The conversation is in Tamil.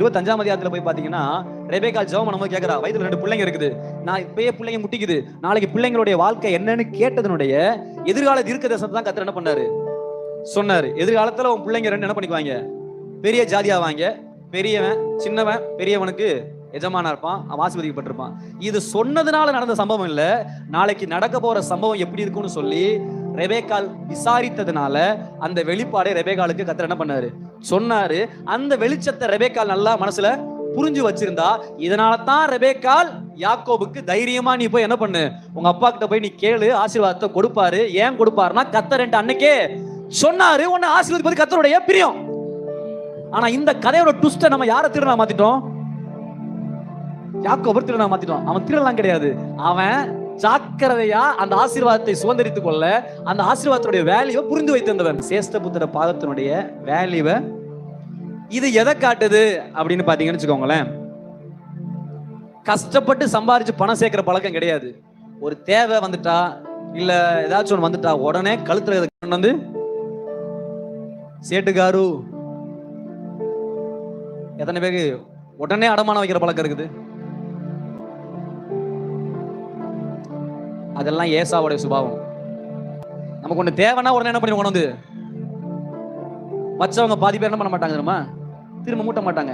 25ஆம் அதிகாரத்துல போய் பாத்தீங்கன்னா, ரெபேக்காள் ஜெபம் பண்ணும்போது கேக்குறா, வயித்துல 2 பிள்ளைங்க இருக்குது. நான் இப்பயே பிள்ளைங்க முட்டிக்குது. நாளைக்கு பிள்ளைங்களுடைய வாழ்க்கை என்னன்னு கேட்டதனுடைய எதிர்கால தீர்க்கதரிசனத்தை தான் கர்த்தர் என்ன பண்ணாரு? சொன்னாரு. எதிர்காலத்துல உன் பிள்ளைங்க 2 என்ன பண்ணிக்குவாங்க? பெரிய ஜாதியாவாங்க. பெரியவன், சின்னவன், பெரியவனுக்கு எஜமானா இருப்பான். அவன் ஆசீர்வதிக்கப்பட்டிருப்பான். இது சொன்னதுனால நடந்த சம்பவம் இல்ல. நாளைக்கு நடக்க போற சம்பவம் எப்படி இருக்கும்னு சொல்லி ரெபேக்காள் விசாரித்ததுனால அந்த வெளிப்பாடை ரெபேக்காளுக்கு கர்த்தர் என்ன பண்ணாரு? சொன்னாரு. அந்த வெளிச்சத்தை ரெபேக்காள் நல்லா மனசுல புரிஞ்சு வச்சிருந்தா, இதனால தான் ரெபேக்காள் யாக்கோபுக்கு தைரியமா நீ போய் என்ன பண்ணு, உங்க அப்பா கிட்ட போய் நீ கேளு, ஆசீர்வாதத்தை கொடுப்பாரு. ஏன் கொடுப்பாருன்னா கர்த்தர் அன்னைக்கே சொன்னாரு, உன்னை ஆசீர்வதிப்பது கர்த்தருடைய பிரியம். ஆனா இந்த கதையோட ட்விஸ்ட நம்ம யாரை திருடனா மாத்திட்டோம்? யாக்கோபு திருடனா மாத்திட்டோம். அவன் திருடலாம் கிடையாது. அவன் ஜாக்கிரதையா அந்த ஆசீர்வாதத்தை சுதந்திரித்துக் கொள்ள, அந்த ஆசீர்வாதத்துடைய வேல்யூவை புரிந்து வைத்திருந்தவன். சேஷ்ட புத்திர பாதத்தினுடைய வேல்யூவை இது எதை காட்டுது அப்படின்னு பாத்தீங்கன்னு வச்சுக்கோங்களேன். கஷ்டப்பட்டு சம்பாரிச்சு பணம் சேர்க்கிற பழக்கம் கிடையாது. ஒரு தேவை வந்துட்டா, இல்ல ஏதாச்சும் ஒன்று வந்துட்டா உடனே கழுத்துல வந்து சேட்டுக்காரு. எத்தனை பேருக்கு உடனே அடமானம் வைக்கிற பழக்கம் இருக்குது? அதெல்லாம் ஏசாவுடைய சுபாவம். நமக்கு ஒண்ணு தேவைன்னா உடனே என்ன பண்ணி கொண்டு வந்து வச்சவங்க பாதி பேர் என்ன பண்ண மாட்டாங்க தெரியுமா? திரும்ப மூட்ட மாட்டாங்க.